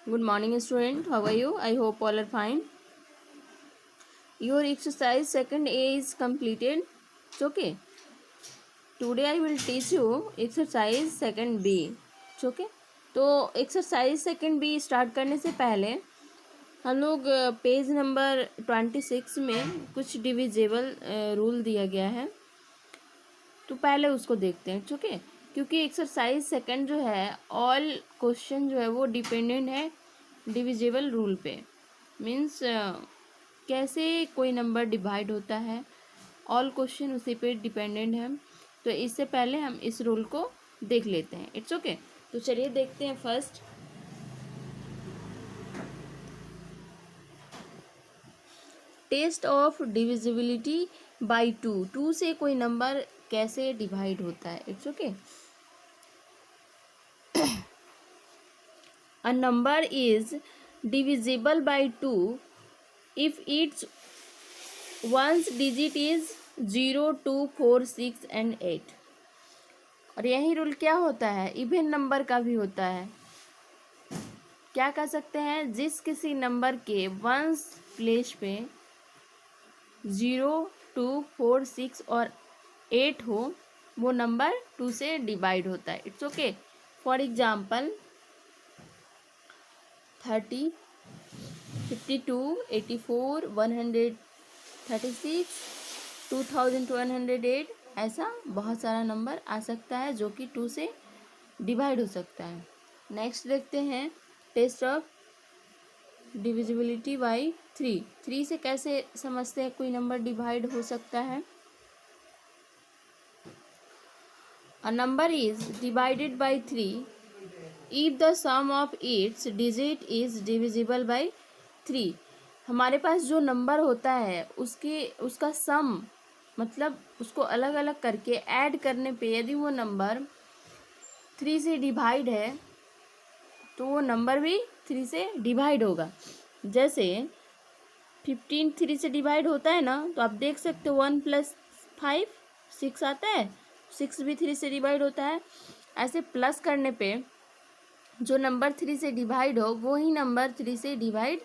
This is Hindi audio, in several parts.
Good morning, student. How are you? I hope all are fine. Your exercise second A is completed. It's okay. Today I will teach you exercise second B. It's okay. तो एक्सरसाइज सेकंड बी स्टार्ट करने से पहले हम लोग पेज नंबर 26 में कुछ डिविजिबल रूल दिया गया है, तो पहले उसको देखते हैं. ठीक है, क्योंकि एक्सरसाइज सेकंड जो है ऑल क्वेश्चन जो है वो डिपेंडेंट है डिविजिबल रूल पे. मीन्स कैसे कोई नंबर डिवाइड होता है, ऑल क्वेश्चन उसी पे डिपेंडेंट है. तो इससे पहले हम इस रूल को देख लेते हैं. It's okay. तो चलिए देखते हैं. First, test of divisibility by two से कोई नंबर कैसे डिवाइड होता है. It's okay. A number is divisible by 2 if its ones digit is 0, 2, 4, 6 and 8. और यही रूल क्या होता है, इवन नंबर का भी होता है. क्या कह सकते हैं, जिस किसी नंबर के वंस प्लेस पे 0, 2, 4, 6 और 8 हो, वो नंबर 2 से डिवाइड होता है. It's okay. फॉर एग्जाम्पल 30, 52, 84, 136, 2108, ऐसा बहुत सारा नंबर आ सकता है जो कि 2 से डिवाइड हो सकता है. नेक्स्ट देखते हैं, टेस्ट ऑफ डिविजिबिलिटी बाय 3 से कैसे समझते हैं कोई नंबर डिवाइड हो सकता है. A number is divided by 3 if the sum of its digit is divisible by 3. हमारे पास जो नंबर होता है उसका सम, मतलब उसको अलग अलग करके ऐड करने पे यदि वो नंबर 3 से डिवाइड है तो वो नंबर भी 3 से डिवाइड होगा. जैसे 15 3 से डिवाइड होता है ना, तो आप देख सकते हो 1 + 5 6 आता है, 6 भी 3 से डिवाइड होता है. ऐसे प्लस करने पे जो नंबर 3 से डिवाइड हो वो ही नंबर 3 से डिवाइड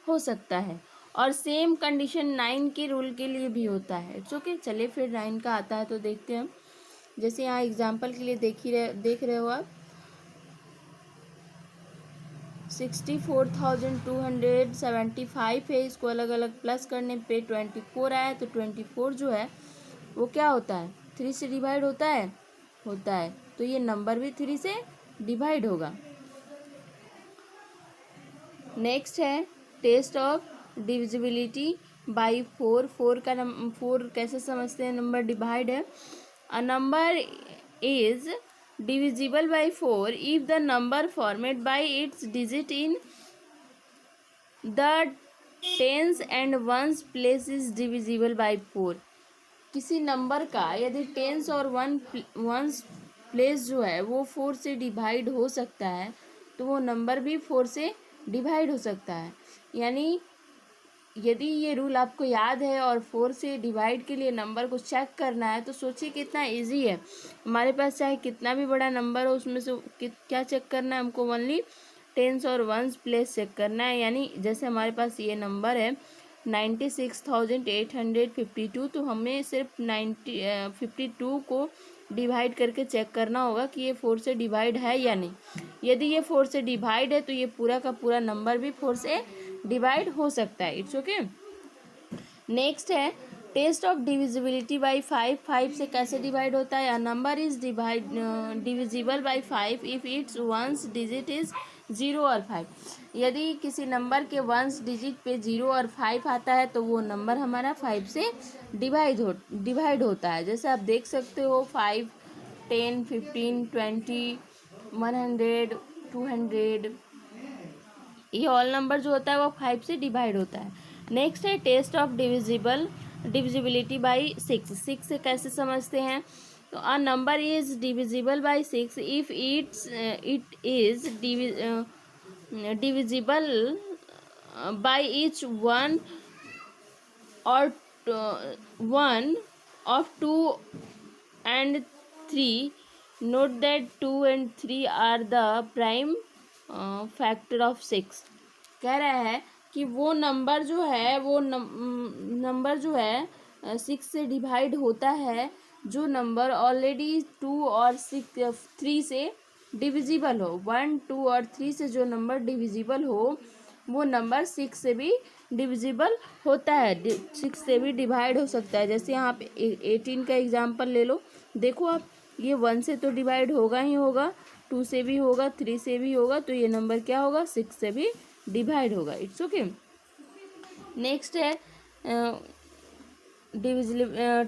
हो सकता है. और सेम कंडीशन 9 के रूल के लिए भी होता है. It's okay. चलिए फिर 9 का आता है तो देखते हैं. जैसे यहाँ एग्जांपल के लिए देख रहे हो आप, 64,275 है. इसको अलग अलग प्लस करने पे 24 आया, तो 24 जो है वो क्या होता है, 3 से डिवाइड होता है. तो ये नंबर भी 3 से डिवाइड होगा. नेक्स्ट है टेस्ट ऑफ डिविजिबिलिटी बाय 4 कैसे समझते हैं नंबर डिवाइड है. A number is divisible by 4 if the number formed by its digit in the tens and ones place is divisible by 4. किसी नंबर का यदि टेंस और वंस प्लेस जो है वो 4 से डिवाइड हो सकता है, तो वो नंबर भी 4 से डिवाइड हो सकता है. यानी यदि ये रूल आपको याद है और 4 से डिवाइड के लिए नंबर को चेक करना है, तो सोचिए कितना इजी है. हमारे पास चाहे कितना भी बड़ा नंबर हो, उसमें से क्या चेक करना है हमको, ओनली टेंस और वंस प्लेस चेक करना है. यानी जैसे हमारे पास ये नंबर है 96,852, तो हमें सिर्फ 52 को डिवाइड करके चेक करना होगा कि ये 4 से डिवाइड है या नहीं. यदि ये 4 से डिवाइड है तो ये पूरा का पूरा नंबर भी 4 से डिवाइड हो सकता है. It's okay. नेक्स्ट है टेस्ट ऑफ डिविजिबिलिटी बाय 5 से कैसे डिवाइड होता है. A number is divisible bye 5 if it's ones digit is 0 और 5. यदि किसी नंबर के वंस डिजिट पे 0 और 5 आता है तो वो नंबर हमारा 5 से डिवाइड होता है. जैसे आप देख सकते हो 5, 10, 15, 20, 100, 200, ये ऑल नंबर जो होता है वो 5 से डिवाइड होता है. नेक्स्ट है टेस्ट ऑफ डिविजिबिलिटी बाय 6 से कैसे समझते हैं. तो अ number is divisible bye 6 if it is divisible by each one और 1 of 2 and 3. Note that 2 and 3 are the prime factor of 6। कह रहा है कि वो नंबर जो है वो नंबर जो है 6 से डिवाइड होता है जो नंबर ऑलरेडी 2 और 3 से डिविजिबल हो। 1, 2 और 3 से जो नंबर डिविजिबल हो वो नंबर 6 से भी डिविजिबल होता है, 6 से भी डिवाइड हो सकता है। जैसे यहाँ पे 18 का एग्जाम्पल ले लो, देखो आप, ये 1 से तो डिवाइड होगा ही होगा, 2 से भी होगा, 3 से भी होगा, तो ये नंबर क्या होगा, 6 से भी डिवाइड होगा। It's okay. नेक्स्ट है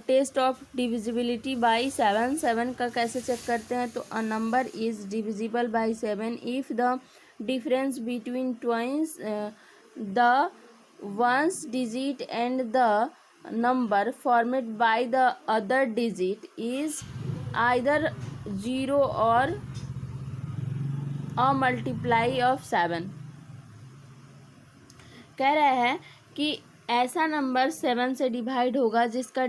टेस्ट ऑफ डिविजिबिलिटी बाई 7। 7 का कैसे चेक करते हैं, तो अ number is divisible by 7 if the difference between twice the ones digit and the number formed by the other digit is either 0 or a multiply of 7। कह रहा है कि ऐसा नंबर 7 से डिवाइड होगा जिसका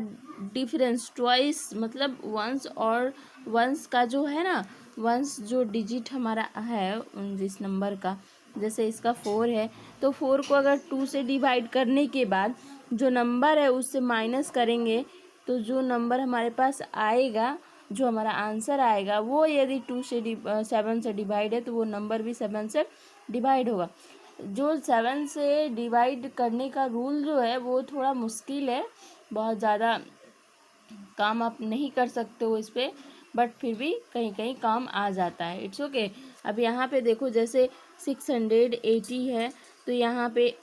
डिफरेंस ट्वाइस, मतलब वंस, और वंस का जो है ना, वंस जो डिजिट हमारा है जिस नंबर का, जैसे इसका 4 है, तो 4 को अगर 2 से डिवाइड करने के बाद जो नंबर है उससे माइनस करेंगे तो जो नंबर हमारे पास आएगा, जो हमारा आंसर आएगा, वो यदि 7 से डिवाइड है तो वो नंबर भी 7 से डिवाइड होगा। जो 7 से डिवाइड करने का रूल जो है वो थोड़ा मुश्किल है, बहुत ज़्यादा काम आप नहीं कर सकते हो इस पर, बट फिर भी कहीं कहीं काम आ जाता है। It's okay. अब यहाँ पे देखो, जैसे 680 है तो यहाँ पे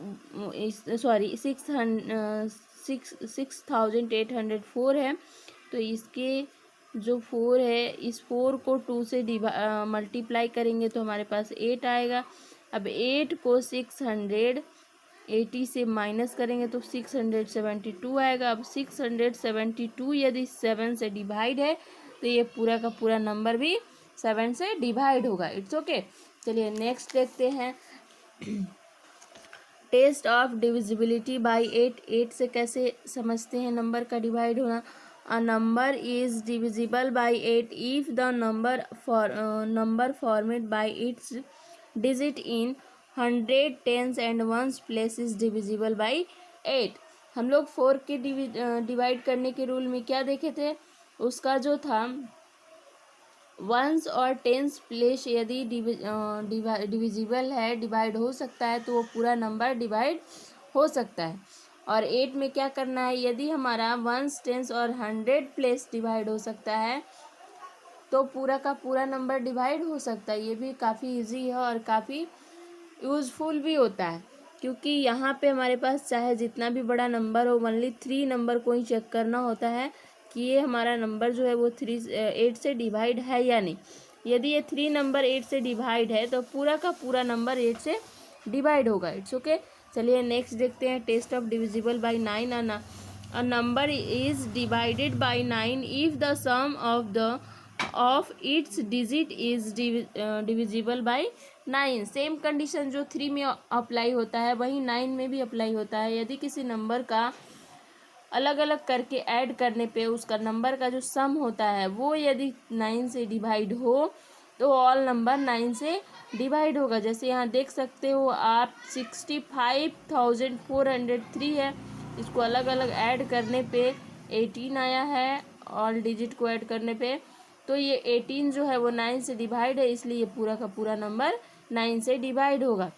सॉरी 6804 है, तो इसके जो 4 है, इस 4 को 2 से मल्टीप्लाई करेंगे तो हमारे पास 8 आएगा। अब 8 को 680 से माइनस करेंगे तो 672 आएगा। अब 672 यदि 7 से डिवाइड है तो ये पूरा का पूरा नंबर भी 7 से डिवाइड होगा। It's okay. चलिए नेक्स्ट देखते हैं, टेस्ट ऑफ डिविजिबिलिटी बाई 8। 8 से कैसे समझते हैं नंबर का डिवाइड होना। A number is divisible by 8 if the number formed by its digit in 100, tens and ones place is divisible by 8। हम लोग 4 के डिवाइड करने के रूल में क्या देखे थे, उसका जो था वंस और टेंस प्लेस यदि डिविजिबल है, डिवाइड हो सकता है, तो वो पूरा नंबर डिवाइड हो सकता है। और 8 में क्या करना है, यदि हमारा वंस, टेंस और 100 प्लेस डिवाइड हो सकता है तो पूरा का पूरा नंबर डिवाइड हो सकता है। ये भी काफ़ी इजी है और काफ़ी यूज़फुल भी होता है, क्योंकि यहाँ पे हमारे पास चाहे जितना भी बड़ा नंबर हो, ओनली 3 नंबर को ही चेक करना होता है कि ये हमारा नंबर जो है वो 8 से डिवाइड है या नहीं। यदि ये 3 नंबर 8 से डिवाइड है तो पूरा का पूरा नंबर 8 से डिवाइड होगा। It's okay. चलिए नेक्स्ट देखते हैं, test of divisible by 9। A number is divided by 9 if the sum of its digit is divisible by 9। Same condition जो 3 में अप्लाई होता है वही 9 में भी अप्लाई होता है। यदि किसी नंबर का अलग अलग करके ऐड करने पे उसका नंबर का जो सम होता है वो यदि 9 से डिवाइड हो तो ऑल नंबर 9 से डिवाइड होगा। जैसे यहाँ देख सकते हो आप 65,403 है, इसको अलग अलग ऐड करने पे 18 आया है, ऑल डिजिट को ऐड करने पे, तो ये 18 जो है वो 9 से डिवाइड है, इसलिए ये पूरा का पूरा नंबर 9 से डिवाइड होगा।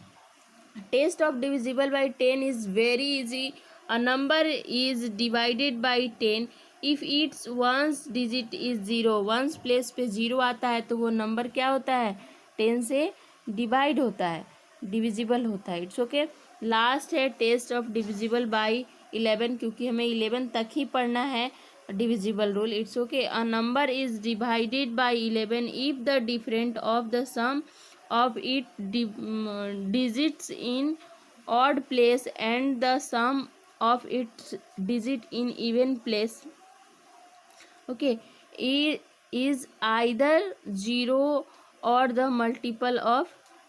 Test of divisible by 10 is very easy. A number is divided by 10 if its ones digit is 0। Ones place पे 0 आता है तो वो नंबर क्या होता है, 10 से डिवाइड होता है, डिविजिबल होता है। It's okay. लास्ट है टेस्ट ऑफ डिविजिबल बाई 11, क्योंकि हमें 11 तक ही पढ़ना है divisible rule. It's okay. A number is divided by 11 if the different of the sum of its digits in odd place and the sum of its digit in even place, okay, is either 0 or the multiple of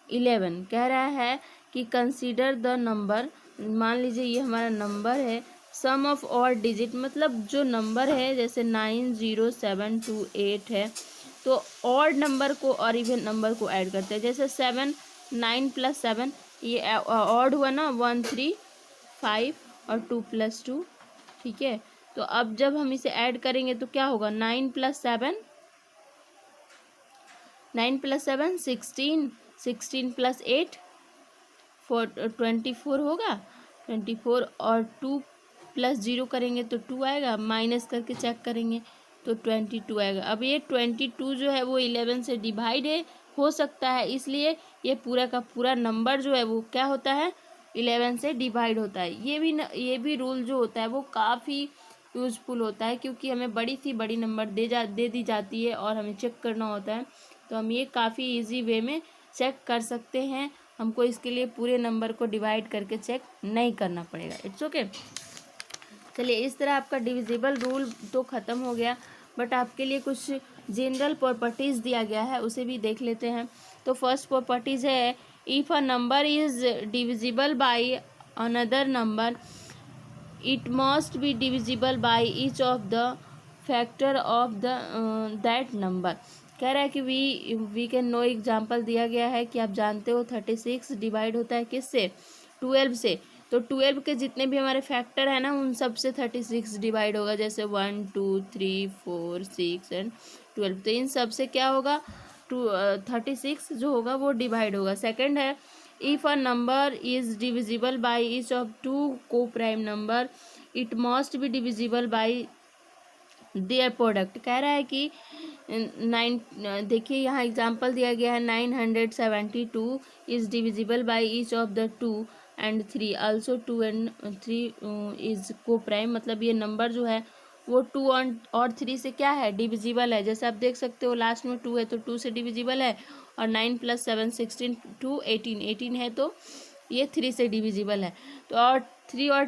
11। कह रहा है कि कंसीडर द नंबर, मान लीजिए ये हमारा नंबर है, सम ऑफ ऑड डिजिट, मतलब जो नंबर है जैसे 90728 है तो ऑड नंबर को और इवन नंबर को ऐड करते हैं। जैसे 7 9 + 7 ये ऑड हुआ ना, 1 3 5 और 2 + 2, ठीक है। तो अब जब हम इसे ऐड करेंगे तो क्या होगा, 9 + 7 16, 16 + 8 24 होगा, 24 और 2 + 0 करेंगे तो 2 आएगा, माइनस करके चेक करेंगे तो 22 आएगा। अब ये 22 जो है वो 11 से डिवाइड हो सकता है, इसलिए ये पूरा का पूरा नंबर जो है वो क्या होता है, 11 से डिवाइड होता है। ये भी रूल जो होता है वो काफ़ी यूज़फुल होता है, क्योंकि हमें बड़ी सी बड़ी नंबर दे दी जाती है और हमें चेक करना होता है, तो हम ये काफ़ी इजी वे में चेक कर सकते हैं। हमको इसके लिए पूरे नंबर को डिवाइड करके चेक नहीं करना पड़ेगा। It's okay. चलिए, इस तरह आपका डिविजिबल रूल तो ख़त्म हो गया, बट आपके लिए कुछ जनरल प्रॉपर्टीज़ दिया गया है, उसे भी देख लेते हैं। तो फर्स्ट प्रॉपर्टीज़ है, if a number is divisible by another number it must be divisible by each of the factor of the that number. कह रहा है कि वी कैन नो एग्जाम्पल दिया गया है कि आप जानते हो 36 डिवाइड होता है किससे, 12 से। तो 12 के जितने भी हमारे फैक्टर है ना, उन सब से 36 डिवाइड होगा, जैसे 1 2 3 4 6 एंड 12। तो इन सब से क्या होगा, 36 जो होगा वो डिवाइड होगा। सेकंड है, if a number is divisible by each of 2 को prime number it must be divisible by their product. कह रहा है कि 9, देखिए यहाँ एग्जांपल दिया गया है, 972 is divisible by each of the 2 and 3, also 2 and 3 is को प्राइम। मतलब ये नंबर जो है वो 2 और 3 से क्या है, डिविजिबल है। जैसे आप देख सकते हो लास्ट में 2 है तो 2 से डिविजिबल है, और 9 + 7 16 2 18 है तो ये 3 से डिविजिबल है। तो और 3 और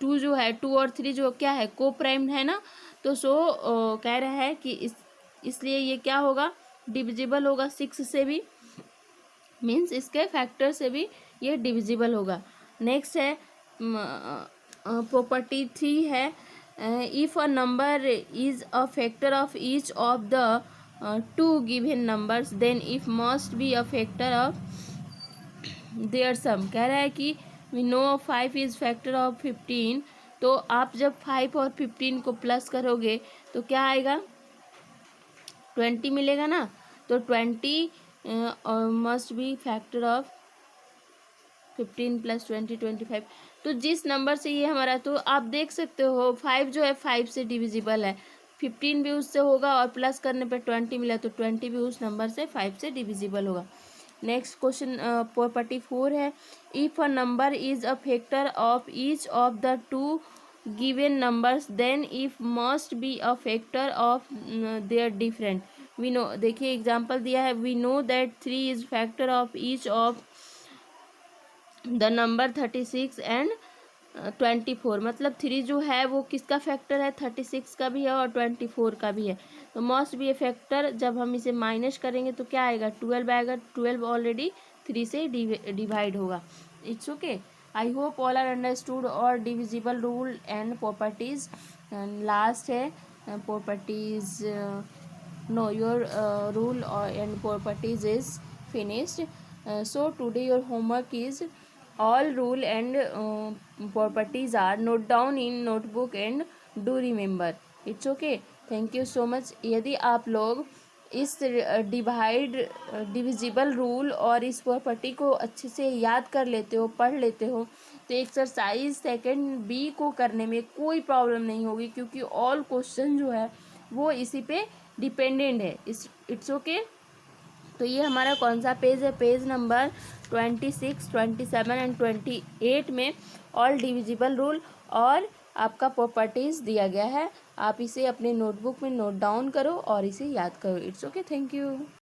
2 जो है, 2 और 3 जो क्या है, को प्राइम है ना, तो कह रहा है कि इसलिए ये क्या होगा, डिविजिबल होगा 6 से भी, मीन्स इसके फैक्टर से भी ये डिविजिबल होगा। नेक्स्ट है प्रॉपर्टी 3 है, if a number is a factor of each of the 2 given numbers then if must be a factor of their sum. कह रहा है कि we know 5 is factor of 15, तो आप जब 5 और 15 को प्लस करोगे तो क्या आएगा, 20 मिलेगा ना। तो 20 मस्ट बी फैक्टर ऑफ 15 + 20 25। तो जिस नंबर से ये हमारा, तो आप देख सकते हो 5 जो है 5 से डिविजिबल है, 15 भी उससे होगा, और प्लस करने पे 20 मिला तो 20 भी उस नंबर से 5 से डिविजिबल होगा। नेक्स्ट क्वेश्चन प्रॉपर्टी 4 है, if a number is a factor of each of the 2 given numbers then if must be a factor of their different. We know, देखिए एग्जांपल दिया है, we know that 3 is factor of each of the number 36 and 24। मतलब 3 जो है वो किसका फैक्टर है, 36 का भी है और 24 का भी है। तो मस्ट बी ए फैक्टर, जब हम इसे माइनस करेंगे तो क्या आएगा, 12 आएगा। 12 ऑलरेडी 3 से डिवाइड होगा। It's okay. I hope all are understood और divisible rule and properties. Last है properties, now your rule and properties is finished. So today your homework is all rule and properties are note down in notebook and do remember. It's okay. Thank you so much. यदि आप लोग इस डिविजिबल रूल और इस प्रॉपर्टी को अच्छे से याद कर लेते हो, पढ़ लेते हो, तो एक्सरसाइज सेकंड बी को करने में कोई प्रॉब्लम नहीं होगी, क्योंकि ऑल क्वेश्चन जो है वो इसी पे डिपेंडेंट है। It's okay. तो ये हमारा कौन सा पेज है, पेज नंबर 26, 27 एंड 28 में ऑल डिविजिबल रूल और आपका प्रॉपर्टीज़ दिया गया है। आप इसे अपने नोटबुक में नोट डाउन करो और इसे याद करो। It's okay. Thank you.